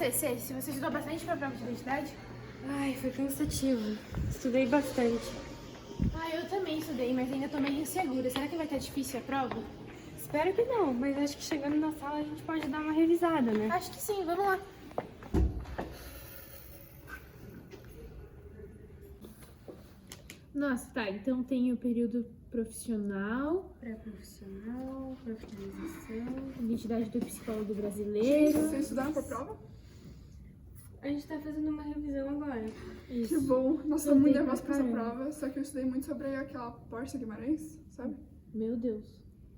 você, Cê? Se você estudou bastante pra prova de identidade? Ai, foi cansativo. Estudei bastante. Eu também estudei, mas ainda tô meio insegura. Será que vai estar difícil a prova? Espero que não, mas acho que chegando na sala a gente pode dar uma revisada, né? Acho que sim, vamos lá. Nossa, tá. Então tem o período profissional, Pré-profissional, profissionalização. identidade do psicólogo brasileiro. Vocês estudaram pra prova? A gente tá fazendo uma revisão agora. Que bom. Nossa, tô Eu muito dei nervosa pra pra essa caramba. prova, só que eu estudei muito sobre aquela Porcia Guimarães, sabe? Meu Deus.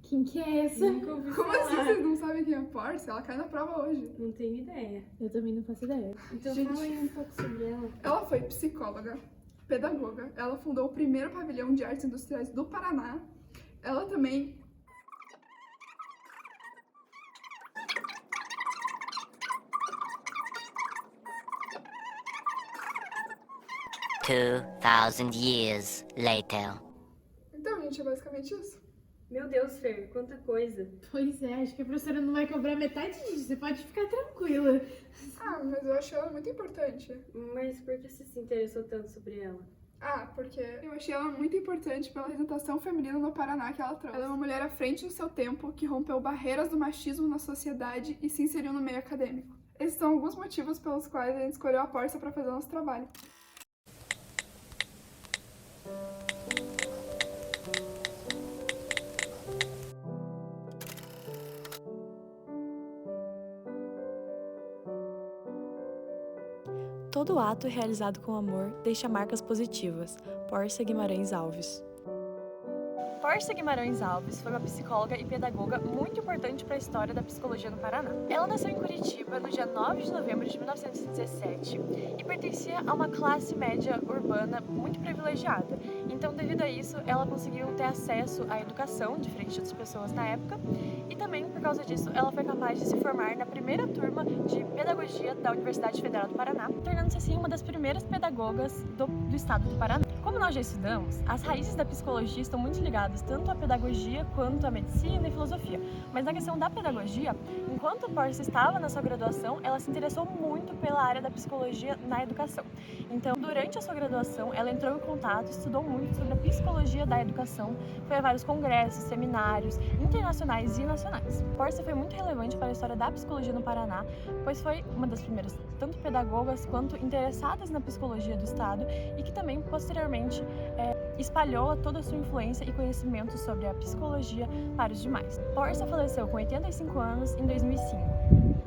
Quem que é essa? Nunca ouvi Como falar. assim vocês não sabem quem é a Porcia? Ela cai na prova hoje. Não tenho ideia. Eu também não faço ideia. Então Gente. fala aí um pouco sobre ela. Ela foi psicóloga, pedagoga, ela fundou o primeiro pavilhão de artes industriais do Paraná. Ela também 2,000 years later. Então, gente, é basicamente isso. Meu Deus, Fer, quanta coisa. Pois é, acho que a professora não vai cobrar metade disso. Você pode ficar tranquila. Ah, mas eu achei ela muito importante. Mas por que você se interessou tanto sobre ela? Ah, porque eu achei ela muito importante pela representação feminina no Paraná que ela trouxe. Ela é uma mulher à frente do seu tempo, que rompeu barreiras do machismo na sociedade e se inseriu no meio acadêmico. Esses são alguns motivos pelos quais a gente escolheu a Porcia para fazer o nosso trabalho. Todo ato realizado com amor deixa marcas positivas. Porcia Guimarães Alves. Porcia Guimarães Alves foi uma psicóloga e pedagoga muito importante para a história da psicologia no Paraná. Ela nasceu em Curitiba no dia 9 de novembro de 1917 e pertencia a uma classe média urbana muito privilegiada. Então, devido a isso, ela conseguiu ter acesso à educação, diferente de outras pessoas na época, e também, por causa disso, ela foi capaz de se formar na primeira turma de pedagogia da Universidade Federal do Paraná, tornando-se assim uma das primeiras pedagogas do estado do Paraná. Como nós já estudamos, as raízes da psicologia estão muito ligadas tanto à pedagogia quanto à medicina e filosofia. Mas na questão da pedagogia, enquanto a Porcia estava na sua graduação, ela se interessou muito pela área da psicologia na educação. Então, durante a sua graduação, ela entrou em contato, estudou muito sobre a psicologia da educação, foi a vários congressos, seminários internacionais e nacionais. Porcia foi muito relevante para a história da psicologia no Paraná, pois foi uma das primeiras tanto pedagogas quanto interessadas na psicologia do estado e que também, posteriormente, espalhou toda a sua influência e conhecimento sobre a psicologia para os demais. Porcia faleceu com 85 anos em 2005.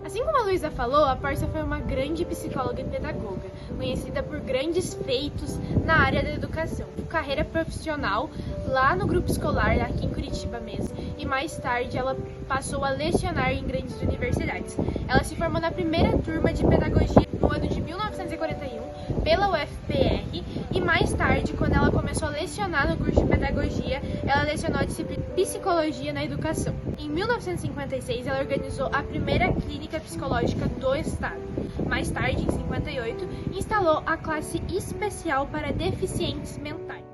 Assim como a Luísa falou, a Porcia foi uma grande psicóloga e pedagoga, conhecida por grandes feitos na área da educação. Carreira profissional lá no grupo escolar, aqui em Curitiba mesmo, e mais tarde ela passou a lecionar em grandes universidades. Ela se formou na primeira turma de pedagogia no ano de 1941 pela UFPR e mais tarde, quando ela começou a lecionar no curso de pedagogia, ela lecionou a disciplina Psicologia na Educação. Em 1956, ela organizou a primeira clínica psicológica do estado. Mais tarde, em 58, instalou a classe especial para deficientes mentais.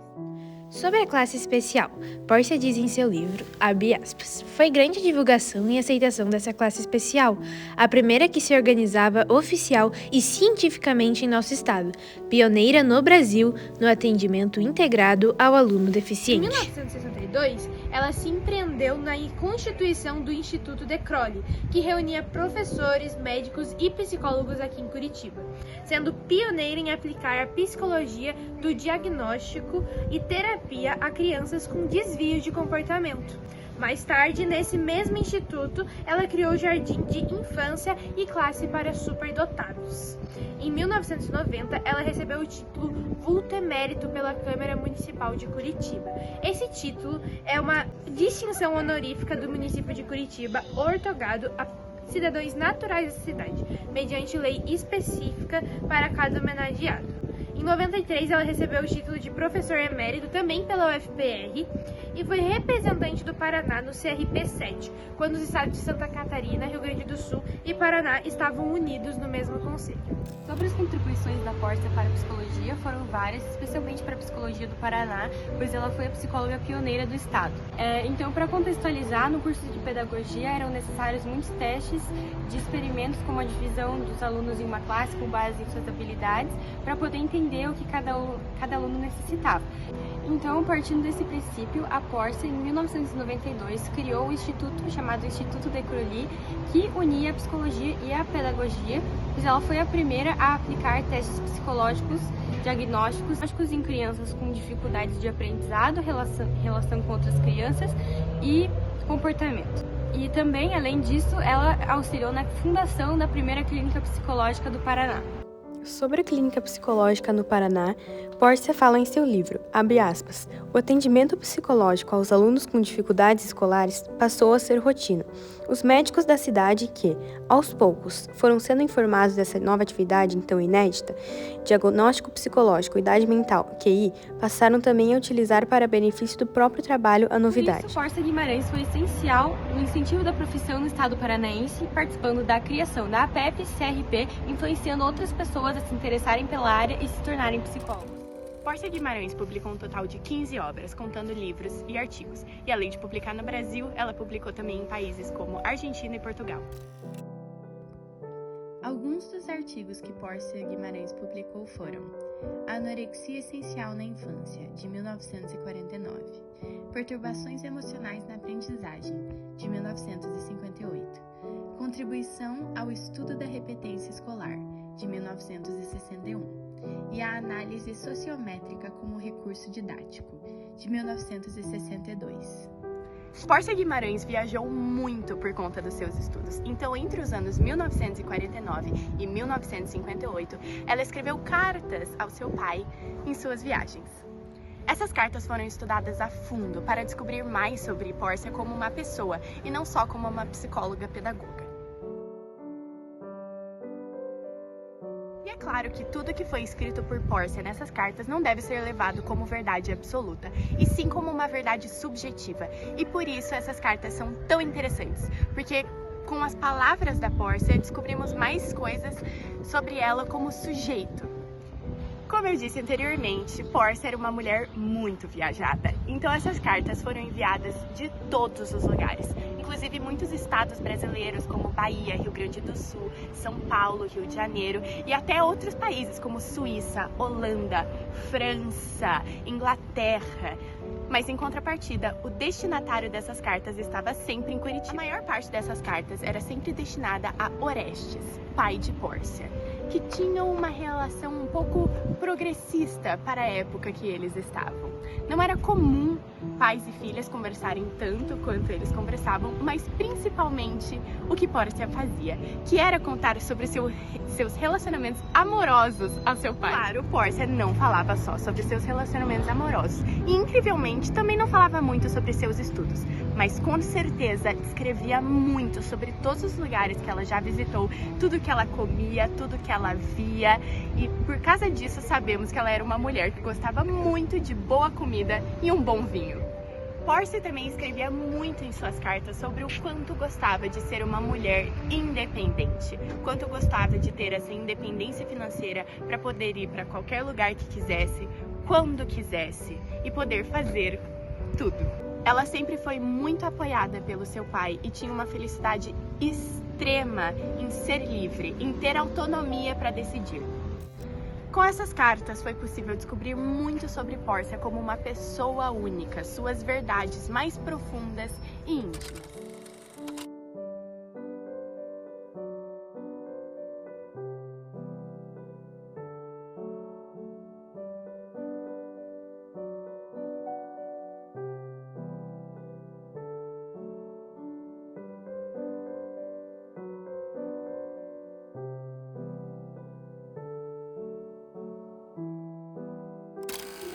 Sobre a classe especial, Porcia diz em seu livro, abre aspas, foi grande divulgação e aceitação dessa classe especial, a primeira que se organizava oficial e cientificamente em nosso estado, pioneira no Brasil no atendimento integrado ao aluno Em deficiente. 1962, ela se empreendeu na constituição do Instituto De Crolli, que reunia professores, médicos e psicólogos aqui em Curitiba, sendo pioneira em aplicar a psicologia do diagnóstico e terapia a crianças com desvios de comportamento. Mais tarde, nesse mesmo instituto, ela criou o Jardim de Infância e Classe para Superdotados. Em 1990, ela recebeu o título Vulto Emérito pela Câmara Municipal de Curitiba. Esse título é uma distinção honorífica do município de Curitiba, outorgado a cidadãos naturais da cidade, mediante lei específica para cada homenageado. Em Em 93, ela recebeu o título de professor emérito também pela UFPR e foi representante do Paraná no CRP7, quando os estados de Santa Catarina, Rio Grande do Sul e Paraná estavam unidos no mesmo conselho. Sobre as contribuições da Pórcia para a psicologia, foram várias, especialmente para a psicologia do Paraná, pois ela foi a psicóloga pioneira do estado. Então, para contextualizar, no curso de pedagogia eram necessários muitos testes de experimentos, como a divisão dos alunos em uma classe com base em suas habilidades, para poder entender o que cada aluno necessitava. Então, partindo desse princípio, a Pórcia, em 1992, criou o instituto chamado Instituto de Crolli, que unia a psicologia e a pedagogia, pois ela foi a primeira a aplicar testes psicológicos diagnósticos em crianças com dificuldades de aprendizado, relação com outras crianças e comportamento. E também, além disso, ela auxiliou na fundação da primeira clínica psicológica do Paraná. Sobre a clínica psicológica no Paraná, Pórcia fala em seu livro, abre aspas, o atendimento psicológico aos alunos com dificuldades escolares passou a ser rotina. Os médicos da cidade que, aos poucos, foram sendo informados dessa nova atividade então inédita, diagnóstico psicológico, idade mental, QI, passaram também a utilizar para benefício do próprio trabalho a novidade. Por isso, Pórcia Guimarães foi essencial no incentivo da profissão no estado paranaense, participando da criação da APEP-CRP, influenciando outras pessoas a se interessarem pela área e se tornarem psicólogos. Pórcia Guimarães publicou um total de 15 obras, contando livros e artigos. E além de publicar no Brasil, ela publicou também em países como Argentina e Portugal. Alguns dos artigos que Pórcia Guimarães publicou foram Anorexia Essencial na Infância, de 1949, Perturbações Emocionais na Aprendizagem, de 1958, Contribuição ao Estudo da Repetência Escolar, de 1961, e a Análise Sociométrica como Recurso Didático, de 1962. Pórcia Guimarães viajou muito por conta dos seus estudos. Então, entre os anos 1949 e 1958, ela escreveu cartas ao seu pai em suas viagens. Essas cartas foram estudadas a fundo para descobrir mais sobre Pórcia como uma pessoa e não só como uma psicóloga pedagoga. É claro que tudo que foi escrito por Pórcia nessas cartas não deve ser levado como verdade absoluta, e sim como uma verdade subjetiva. E por isso essas cartas são tão interessantes, porque com as palavras da Pórcia descobrimos mais coisas sobre ela como sujeito. Como eu disse anteriormente, Pórcia era uma mulher muito viajada, então essas cartas foram enviadas de todos os lugares, inclusive muitos estados brasileiros como Bahia, Rio Grande do Sul, São Paulo, Rio de Janeiro e até outros países como Suíça, Holanda, França, Inglaterra. Mas em contrapartida, o destinatário dessas cartas estava sempre em Curitiba. A maior parte dessas cartas era sempre destinada a Orestes, pai de Pórcia, que tinham uma relação um pouco progressista para a época que eles estavam. Não era comum pais e filhas conversarem tanto quanto eles conversavam, mas principalmente o que Pórcia fazia, que era contar sobre seus relacionamentos amorosos ao seu pai. Claro, Pórcia não falava só sobre seus relacionamentos amorosos e, incrivelmente, também não falava muito sobre seus estudos, mas com certeza escrevia muito sobre todos os lugares que ela já visitou, tudo que ela comia, tudo que ela via, e por causa disso sabemos que ela era uma mulher que gostava muito de boa comida e um bom vinho. Pórcia também escrevia muito em suas cartas sobre o quanto gostava de ser uma mulher independente, quanto gostava de ter essa independência financeira para poder ir para qualquer lugar que quisesse, quando quisesse e poder fazer tudo. Ela sempre foi muito apoiada pelo seu pai e tinha uma felicidade extrema em ser livre, em ter autonomia para decidir. Com essas cartas foi possível descobrir muito sobre Pórcia como uma pessoa única, suas verdades mais profundas e íntimas.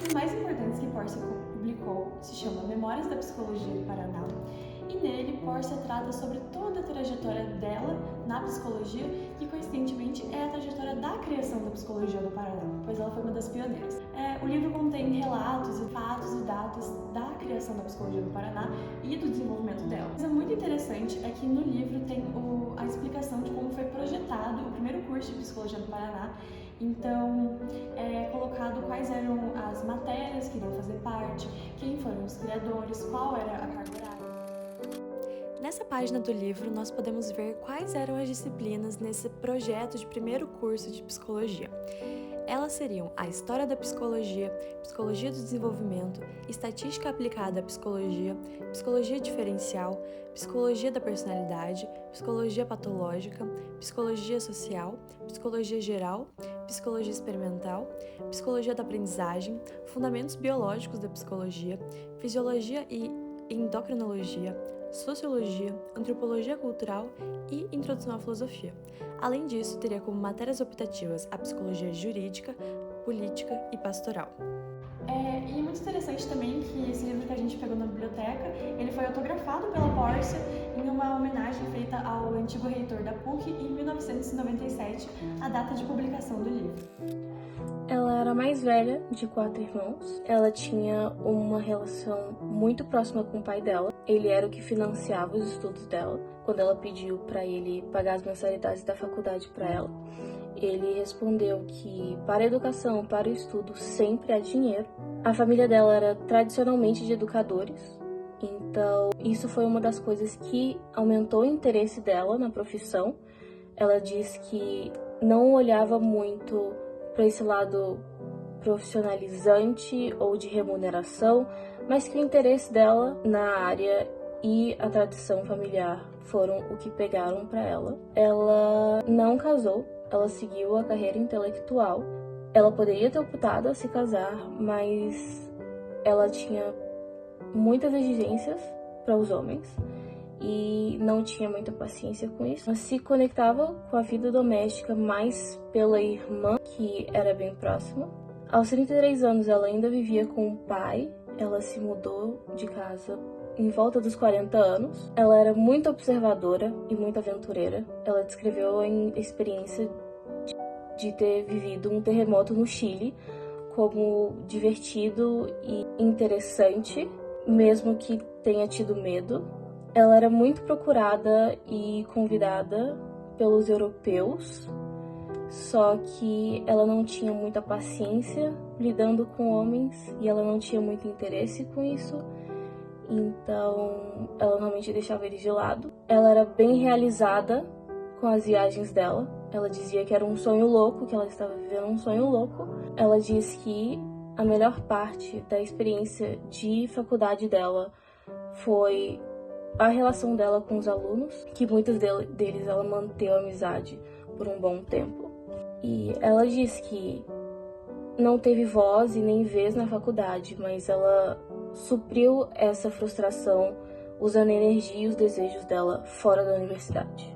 Os mais importantes que Pórcia publicou se chama Memórias da Psicologia do Paraná, nele, Pórcia trata sobre toda a trajetória dela na psicologia, que coincidentemente é a trajetória da criação da psicologia no Paraná, pois ela foi uma das pioneiras. O livro contém relatos e fatos e datas da criação da psicologia no Paraná e do desenvolvimento dela. Uma coisa muito interessante é que no livro tem a explicação de como foi projetado o primeiro curso de psicologia no Paraná. Então, é colocado quais eram as matérias que iriam fazer parte, quem foram os criadores, qual era a carga horária. Nessa página do livro, nós podemos ver quais eram as disciplinas nesse projeto de primeiro curso de psicologia. Elas seriam a História da Psicologia, Psicologia do Desenvolvimento, Estatística aplicada à Psicologia, Psicologia Diferencial, Psicologia da Personalidade, Psicologia Patológica, Psicologia Social, Psicologia Geral, Psicologia Experimental, Psicologia da Aprendizagem, Fundamentos Biológicos da Psicologia, Fisiologia e Endocrinologia, Sociologia, Antropologia Cultural e Introdução à Filosofia. Além disso, teria como matérias optativas a psicologia jurídica, política e pastoral. E é muito interessante também que esse livro que a gente pegou na biblioteca, ele foi autografado pela Pórcia em uma homenagem feita ao antigo reitor da PUC em 1997, a data de publicação do livro. Ela era a mais velha de 4 irmãos. Ela tinha uma relação muito próxima com o pai dela. Ele era o que financiava os estudos dela. Quando ela pediu para ele pagar as mensalidades da faculdade para ela, ele respondeu que para a educação, para o estudo, sempre há dinheiro. A família dela era tradicionalmente de educadores, então isso foi uma das coisas que aumentou o interesse dela na profissão. Ela diz que não olhava muito para esse lado profissionalizante ou de remuneração, mas que o interesse dela na área e a tradição familiar foram o que pegaram para ela. Ela não casou, ela seguiu a carreira intelectual. Ela poderia ter optado a se casar, mas ela tinha muitas exigências para os homens e não tinha muita paciência com isso. Ela se conectava com a vida doméstica mais pela irmã, que era bem próxima. Aos 33 anos, ela ainda vivia com o pai. Ela se mudou de casa em volta dos 40 anos. Ela era muito observadora e muito aventureira. Ela descreveu a experiência de ter vivido um terremoto no Chile como divertido e interessante, mesmo que tenha tido medo. Ela era muito procurada e convidada pelos europeus, só que ela não tinha muita paciência lidando com homens e ela não tinha muito interesse com isso, então ela normalmente deixava eles de lado. Ela era bem realizada com as viagens dela. Ela dizia que era um sonho louco, que ela estava vivendo um sonho louco. Ela diz que a melhor parte da experiência de faculdade dela foi a relação dela com os alunos, que muitos deles ela manteve amizade por um bom tempo. E ela diz que não teve voz e nem vez na faculdade, mas ela supriu essa frustração usando a energia e os desejos dela fora da universidade.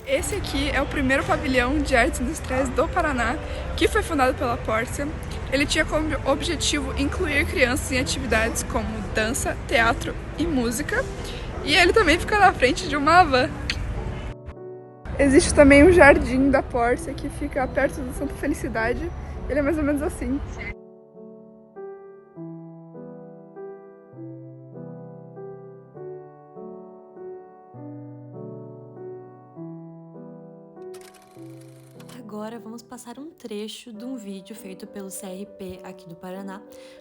Esse aqui é o primeiro pavilhão de artes industriais do Paraná, que foi fundado pela Pórcia. Ele tinha como objetivo incluir crianças em atividades como dança, teatro e música. E ele também fica na frente de uma van. Existe também o Jardim da Pórcia, que fica perto do Santa Felicidade. Ele é mais ou menos assim. Agora vamos passar um trecho de um vídeo feito pelo CRP aqui do Paraná,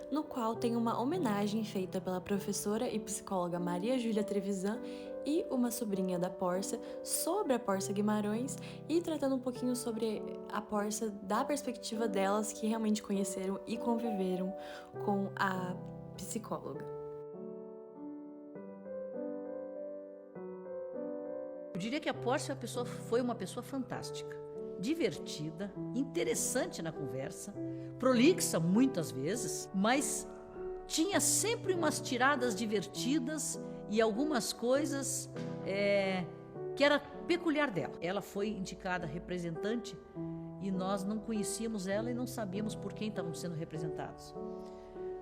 no qual tem uma homenagem feita pela professora e psicóloga Maria Júlia Trevisan e uma sobrinha da Pórcia sobre a Pórcia Guimarães e tratando um pouquinho sobre a Pórcia da perspectiva delas que realmente conheceram e conviveram com a psicóloga. Eu diria que a Pórcia foi uma pessoa fantástica, divertida, interessante na conversa, prolixa muitas vezes, mas tinha sempre umas tiradas divertidas e algumas coisas que era peculiar dela. Ela foi indicada representante e nós não conhecíamos ela e não sabíamos por quem estavam sendo representados.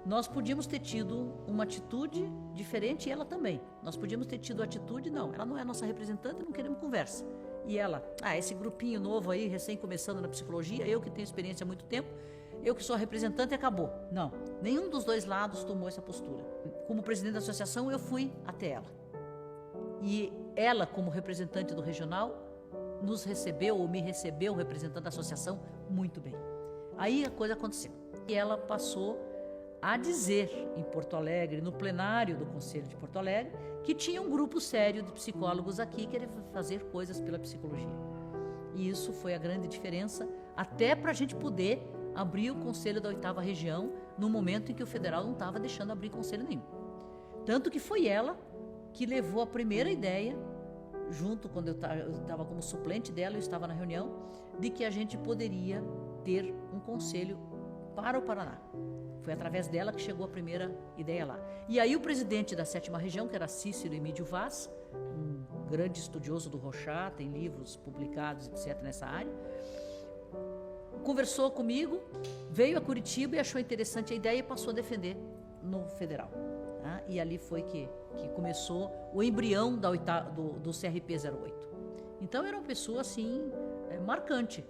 nós podíamos ter tido uma atitude diferente, e ela também. Nós podíamos ter tido a atitude, não, ela não é nossa representante, não queremos conversa. E ela, esse grupinho novo aí, recém começando na psicologia, eu que tenho experiência há muito tempo, eu que sou a representante, acabou. Não, nenhum dos dois lados tomou essa postura. Como presidente da associação, eu fui até ela. E ela, como representante do regional, nos recebeu, ou me recebeu, representando a associação, muito bem. Aí a coisa aconteceu. E ela passou a dizer em Porto Alegre, no plenário do Conselho de Porto Alegre, que tinha um grupo sério de psicólogos aqui que queria fazer coisas pela psicologia. E isso foi a grande diferença, até para a gente poder abrir o Conselho da 8ª Região, no momento em que o federal não estava deixando abrir conselho nenhum. Tanto que foi ela que levou a primeira ideia, junto, quando eu estava como suplente dela, eu estava na reunião, de que a gente poderia ter um conselho para o Paraná. Foi através dela que chegou a primeira ideia lá. E aí o presidente da 7ª Região, que era Cícero Emídio Vaz, um grande estudioso do Rochat, tem livros publicados, etc., nessa área, conversou comigo, veio a Curitiba e achou interessante a ideia e passou a defender no federal. E ali foi que começou o embrião do CRP 08. Então era uma pessoa assim, marcante.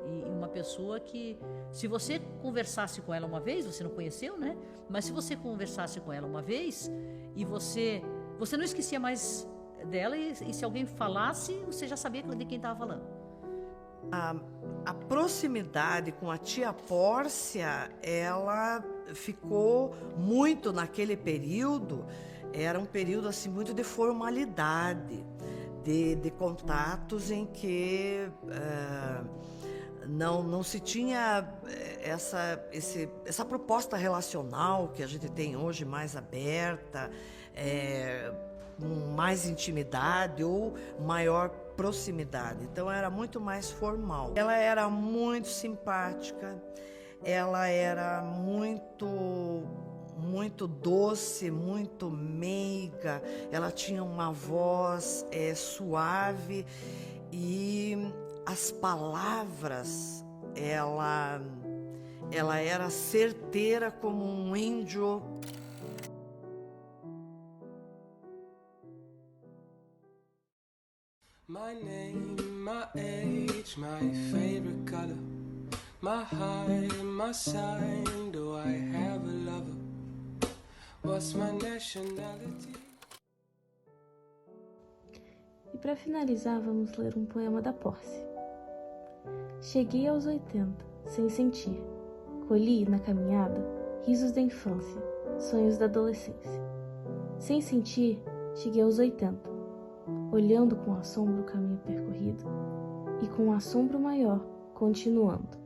E uma pessoa que, se você conversasse com ela uma vez, você não conheceu, né? Mas se você conversasse com ela uma vez e você não esquecia mais dela, e se alguém falasse, você já sabia de quem estava falando. A proximidade com a tia Pórcia, ela ficou muito naquele período, era um período assim muito de formalidade, de contatos em que não se tinha essa proposta relacional que a gente tem hoje, mais aberta, com mais intimidade ou maior proximidade. Então era muito mais formal. Ela era muito simpática, ela era muito doce, muito meiga, ela tinha uma voz suave e as palavras, ela era certeira como um índio. My name, my age, my favorite color, my height, my sign, do I have a lover? What's my nationality? E para finalizar, vamos ler um poema da Pórcia. Cheguei aos 80, sem sentir. Colhi, na caminhada, risos da infância, sonhos da adolescência. Sem sentir, cheguei aos 80. Olhando com assombro o caminho percorrido, e com um assombro maior, continuando.